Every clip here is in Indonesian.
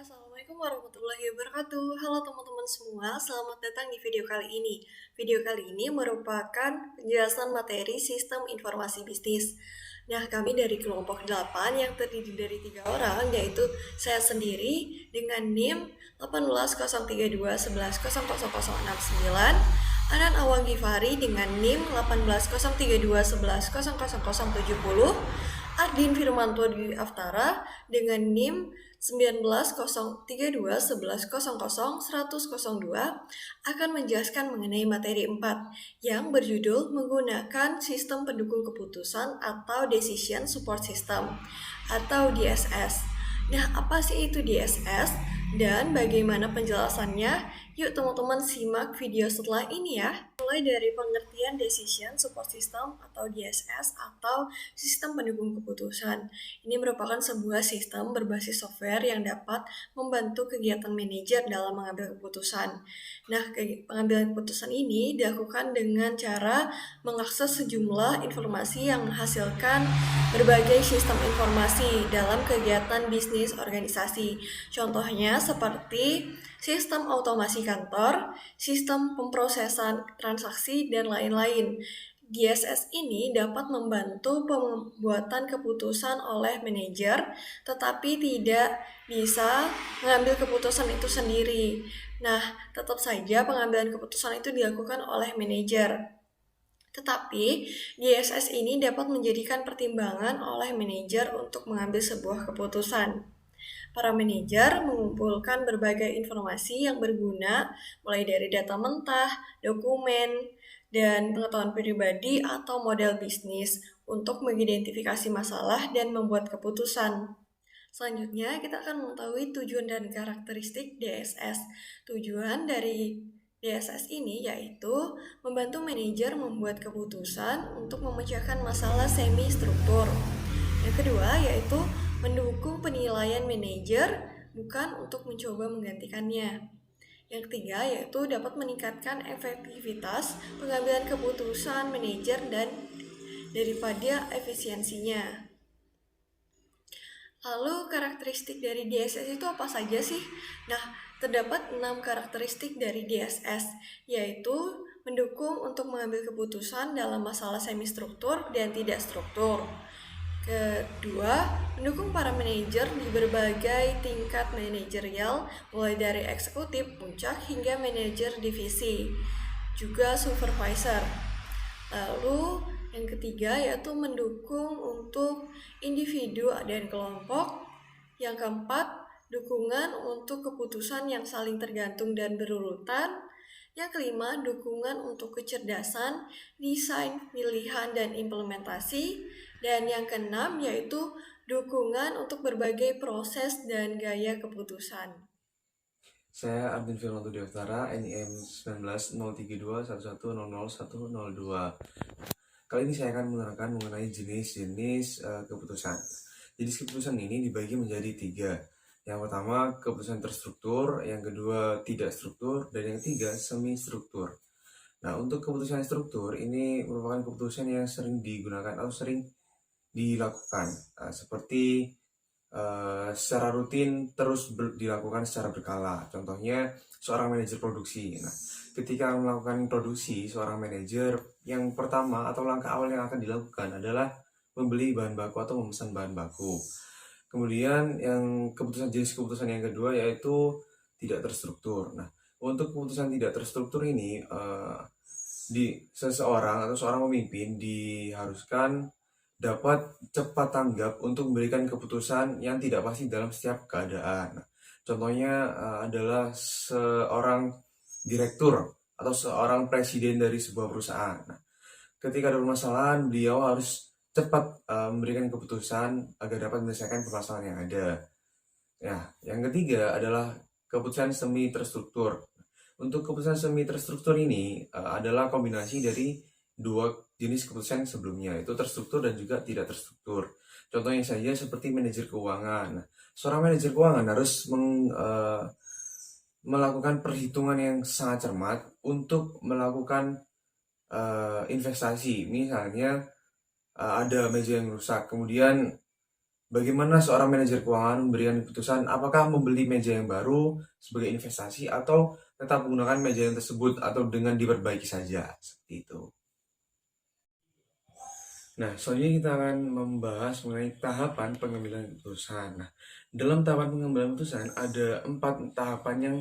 Assalamualaikum warahmatullahi wabarakatuh. Halo teman-teman semua, selamat datang di video kali ini. Video kali ini merupakan penjelasan materi sistem informasi bisnis. Nah, kami dari kelompok 8 yang terdiri dari 3 orang, yaitu saya sendiri dengan NIM 180321100069, Anan Awang Gifari dengan NIM 180321100070, Ardin Firmanto Dwi Aftara dengan NIM 19.032.11.00.102 akan menjelaskan mengenai materi 4 yang berjudul menggunakan sistem pendukung keputusan atau Decision Support System atau DSS. Nah, apa sih itu DSS dan bagaimana penjelasannya? Yuk teman-teman simak video setelah ini ya. Mulai dari pengertian Decision Support System atau DSS atau sistem pendukung keputusan. Ini merupakan sebuah sistem berbasis software yang dapat membantu kegiatan manajer dalam mengambil keputusan. Nah, pengambilan keputusan ini dilakukan dengan cara mengakses sejumlah informasi yang menghasilkan berbagai sistem informasi dalam kegiatan bisnis organisasi. Contohnya seperti sistem otomasi kantor, sistem pemrosesan transaksi, dan lain-lain. DSS ini dapat membantu pembuatan keputusan oleh manajer, tetapi tidak bisa mengambil keputusan itu sendiri. Nah, tetap saja pengambilan keputusan itu dilakukan oleh manajer. Tetapi, DSS ini dapat menjadikan pertimbangan oleh manajer untuk mengambil sebuah keputusan. Para manajer mengumpulkan berbagai informasi yang berguna, mulai dari data mentah, dokumen, dan pengetahuan pribadi atau model bisnis untuk mengidentifikasi masalah dan membuat keputusan. Selanjutnya, kita akan mengetahui tujuan dan karakteristik DSS. Tujuan dari DSS ini yaitu membantu manajer membuat keputusan untuk memecahkan masalah semi-struktur. Yang kedua yaitu mendukung penilaian manajer, bukan untuk mencoba menggantikannya. Yang ketiga yaitu dapat meningkatkan efektivitas pengambilan keputusan manajer dan daripada efisiensinya. Lalu karakteristik dari DSS itu apa saja sih? Nah, terdapat 6 karakteristik dari DSS, yaitu mendukung untuk mengambil keputusan dalam masalah semi-struktur dan tidak struktur. Kedua, mendukung para manajer di berbagai tingkat manajerial, mulai dari eksekutif, puncak, hingga manajer divisi, juga supervisor. Lalu, yang ketiga yaitu mendukung untuk individu dan kelompok. Yang keempat, dukungan untuk keputusan yang saling tergantung dan berurutan. Yang kelima, dukungan untuk kecerdasan, desain, pilihan, dan implementasi. Dan yang keenam, yaitu dukungan untuk berbagai proses dan gaya keputusan. Saya Ardin Firmanto Dwi Aftara, NIM 19.032.11.00.102. Kali ini saya akan menerangkan mengenai jenis-jenis keputusan. Jenis keputusan ini dibagi menjadi 3. Yang pertama, keputusan terstruktur, yang kedua tidak struktur, dan yang ketiga semi-struktur. Nah, untuk keputusan struktur ini merupakan keputusan yang sering digunakan atau sering dilakukan, seperti secara rutin terus dilakukan secara berkala. Contohnya seorang manajer produksi. Nah, ketika melakukan produksi, seorang manajer yang pertama atau langkah awal yang akan dilakukan adalah membeli bahan baku atau memesan bahan baku. Kemudian yang jenis keputusan yang kedua yaitu tidak terstruktur. Nah, untuk keputusan tidak terstruktur ini di seseorang atau seorang pemimpin diharuskan dapat cepat tanggap untuk memberikan keputusan yang tidak pasti dalam setiap keadaan. Contohnya adalah seorang direktur atau seorang presiden dari sebuah perusahaan. Nah, ketika ada permasalahan, beliau harus cepat memberikan keputusan agar dapat menyelesaikan permasalahan yang ada. Ya, yang ketiga adalah keputusan semi terstruktur. Untuk keputusan semi terstruktur ini adalah kombinasi dari dua jenis keputusan sebelumnya, yaitu terstruktur dan juga tidak terstruktur. Contohnya saja seperti manajer keuangan. Seorang manajer keuangan harus melakukan perhitungan yang sangat cermat untuk melakukan investasi. Misalnya ada meja yang rusak, kemudian bagaimana seorang manajer keuangan memberikan keputusan apakah membeli meja yang baru sebagai investasi atau tetap menggunakan meja yang tersebut atau dengan diperbaiki saja, seperti itu. Nah, selanjutnya kita akan membahas mengenai tahapan pengambilan keputusan. Nah, dalam tahapan pengambilan keputusan ada 4 tahapan yang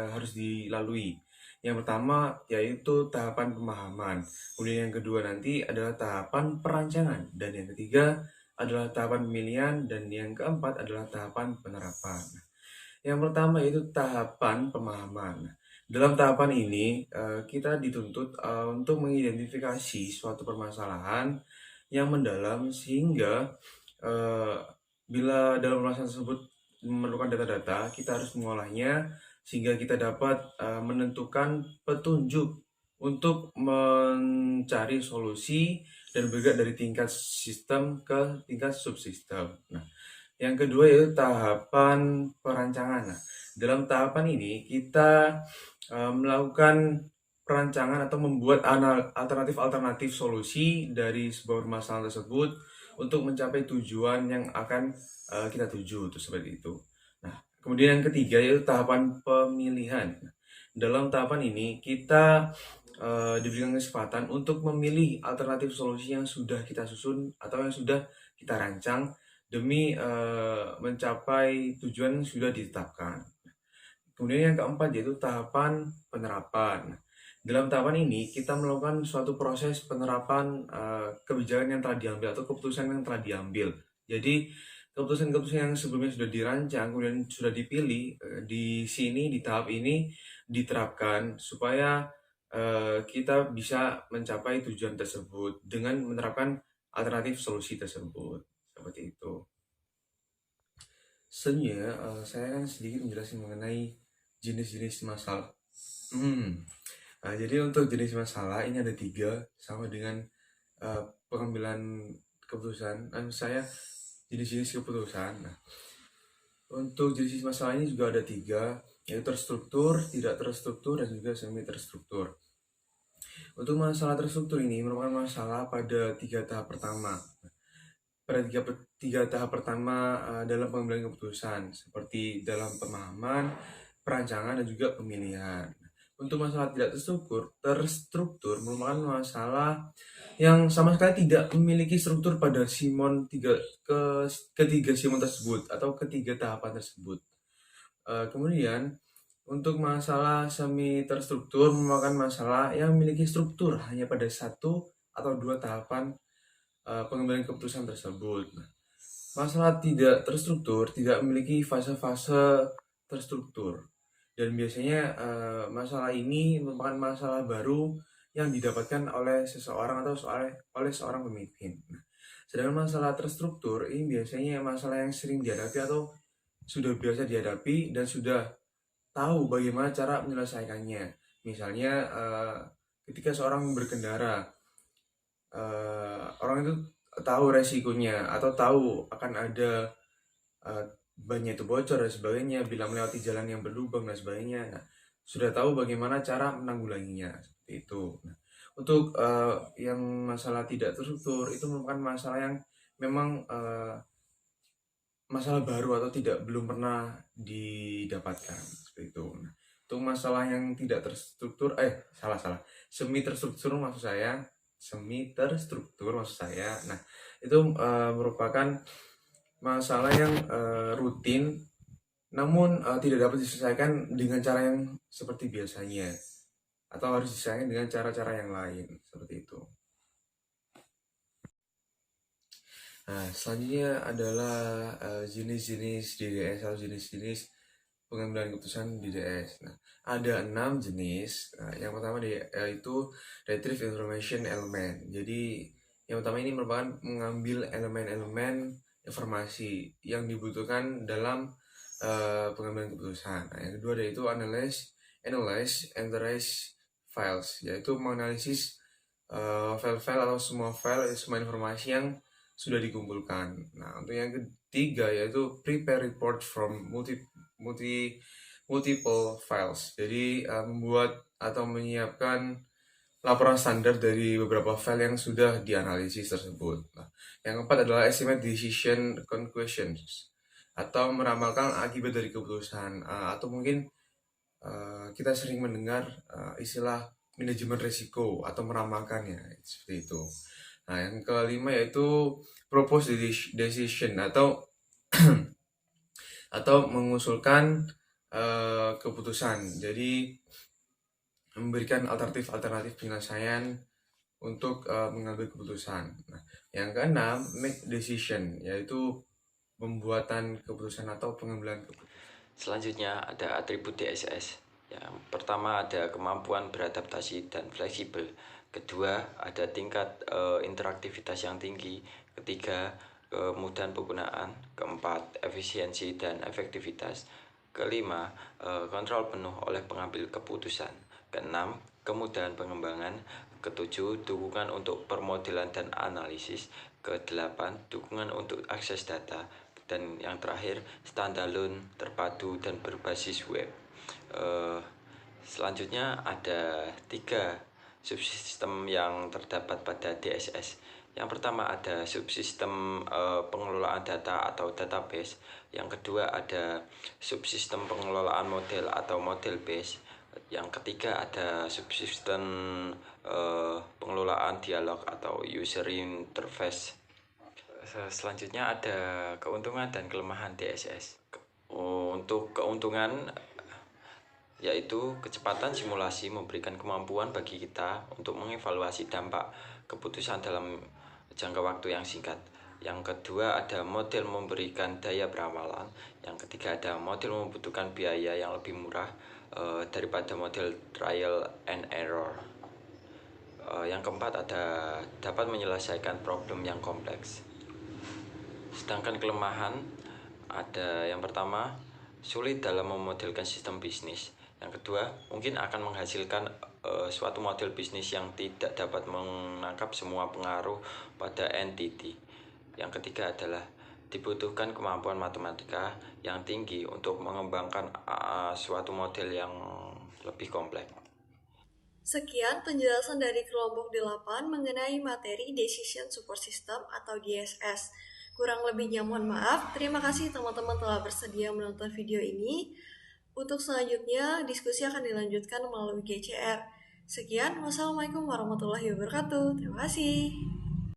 harus dilalui. Yang pertama yaitu tahapan pemahaman. Kemudian yang kedua nanti adalah tahapan perancangan. Dan yang ketiga adalah tahapan pemilihan. Dan yang keempat adalah tahapan penerapan. Yang pertama yaitu tahapan pemahaman. Dalam tahapan ini, kita dituntut untuk mengidentifikasi suatu permasalahan yang mendalam sehingga eh, bila dalam permasalahan tersebut memerlukan data-data, kita harus mengolahnya sehingga kita dapat menentukan petunjuk untuk mencari solusi dan bergerak dari tingkat sistem ke tingkat subsistem. Nah, yang kedua yaitu tahapan perancangan. Nah, dalam tahapan ini kita melakukan perancangan atau membuat alternatif-alternatif solusi dari sebuah masalah tersebut untuk mencapai tujuan yang akan kita tuju, itu seperti itu. Nah, kemudian yang ketiga yaitu tahapan pemilihan. Dalam tahapan ini kita diberikan kesempatan untuk memilih alternatif solusi yang sudah kita susun atau yang sudah kita rancang demi mencapai tujuan yang sudah ditetapkan. Kemudian yang keempat yaitu tahapan penerapan. Dalam tahapan ini kita melakukan suatu proses penerapan kebijakan yang telah diambil atau keputusan yang telah diambil. Jadi keputusan-keputusan yang sebelumnya sudah dirancang kemudian sudah dipilih di sini di tahap ini diterapkan supaya kita bisa mencapai tujuan tersebut dengan menerapkan alternatif solusi tersebut. Seperti itu. Selanjutnya, saya akan sedikit menjelaskan mengenai jenis-jenis masalah. Nah, jadi untuk jenis masalah ini ada 3 sama dengan pengambilan keputusan. Saya jenis-jenis keputusan. Nah, untuk jenis masalah ini juga ada 3, yaitu terstruktur, tidak terstruktur, dan juga semi terstruktur. Untuk masalah terstruktur ini merupakan masalah pada 3 tahap pertama. Pada tiga tahap pertama dalam pengambilan keputusan, seperti dalam pemahaman, perancangan, dan juga pemilihan. Untuk masalah tidak terstruktur merupakan masalah yang sama sekali tidak memiliki struktur pada ketiga Simon tersebut atau ketiga tahapan tersebut. Kemudian untuk masalah semi terstruktur merupakan masalah yang memiliki struktur hanya pada 1 atau 2 tahapan pengambilan keputusan tersebut. Masalah tidak terstruktur tidak memiliki fase-fase terstruktur. Dan biasanya masalah ini merupakan masalah baru yang didapatkan oleh seseorang atau oleh seorang pemimpin. Sedangkan masalah terstruktur ini biasanya masalah yang sering dihadapi atau sudah biasa dihadapi dan sudah tahu bagaimana cara menyelesaikannya. Misalnya ketika seorang berkendara, orang itu tahu resikonya atau tahu akan ada bannya itu bocor dan sebagainya, bila melewati jalan yang berlubang dan sebagainya. Nah, sudah tahu bagaimana cara menanggulanginya, seperti itu. Nah, untuk yang masalah tidak terstruktur itu merupakan masalah yang memang masalah baru atau belum pernah didapatkan, seperti itu. Nah, untuk masalah yang tidak terstruktur, semi terstruktur maksud saya. Nah, itu merupakan masalah yang rutin namun tidak dapat diselesaikan dengan cara yang seperti biasanya atau harus diselesaikan dengan cara-cara yang lain, seperti itu. Nah, selanjutnya adalah jenis-jenis DDS atau jenis-jenis pengambilan keputusan DDS. Nah, ada 6 jenis. Nah, yang pertama yaitu Retrieve Information Element. Jadi yang pertama ini merupakan mengambil elemen-elemen informasi yang dibutuhkan dalam pengambilan keputusan. Nah, yang kedua yaitu Analyze and Erase Files, yaitu menganalisis file-file atau semua informasi yang sudah dikumpulkan. Nah, untuk yang ketiga yaitu Prepare Report from multiple files. Jadi membuat atau menyiapkan laporan standar dari beberapa file yang sudah dianalisis tersebut. Nah, yang keempat adalah estimate decision conclusions atau meramalkan akibat dari keputusan. Atau mungkin kita sering mendengar istilah manajemen risiko atau meramalkannya seperti itu. Nah, yang kelima yaitu propose decision atau mengusulkan keputusan. Jadi memberikan alternatif penyelesaian untuk mengambil keputusan. Nah, yang keenam, make decision, yaitu pembuatan keputusan atau pengambilan keputusan. Selanjutnya ada atribut DSS. Yang pertama ada kemampuan beradaptasi dan fleksibel. Kedua ada tingkat interaktivitas yang tinggi. Ketiga kemudahan penggunaan. Keempat efisiensi dan efektivitas. Kelima kontrol penuh oleh pengambil keputusan. Keenam kemudahan pengembangan. Ketujuh dukungan untuk permodelan dan analisis. Kedelapan dukungan untuk akses data. Dan yang terakhir standalone, terpadu dan berbasis web. Selanjutnya ada 3 subsistem yang terdapat pada DSS. Yang pertama ada subsistem pengelolaan data atau database. Yang kedua ada subsistem pengelolaan model atau model base. Yang ketiga ada subsistem pengelolaan dialog atau user interface. Selanjutnya ada keuntungan dan kelemahan DSS. Untuk keuntungan yaitu kecepatan simulasi memberikan kemampuan bagi kita untuk mengevaluasi dampak keputusan dalam jangka waktu yang singkat. Yang kedua ada model memberikan daya peramalan. Yang ketiga ada model membutuhkan biaya yang lebih murah daripada model trial and error. Yang keempat ada dapat menyelesaikan problem yang kompleks. Sedangkan kelemahan ada yang pertama sulit dalam memodelkan sistem bisnis. Yang kedua mungkin akan menghasilkan suatu model bisnis yang tidak dapat menangkap semua pengaruh pada entity. Yang ketiga adalah dibutuhkan kemampuan matematika yang tinggi untuk mengembangkan suatu model yang lebih kompleks. Sekian penjelasan dari kelompok 8 mengenai materi Decision Support System atau DSS. Kurang lebihnya mohon maaf. Terima kasih teman-teman telah bersedia menonton video ini. Untuk selanjutnya, diskusi akan dilanjutkan melalui GCR. Sekian, wassalamualaikum warahmatullahi wabarakatuh. Terima kasih.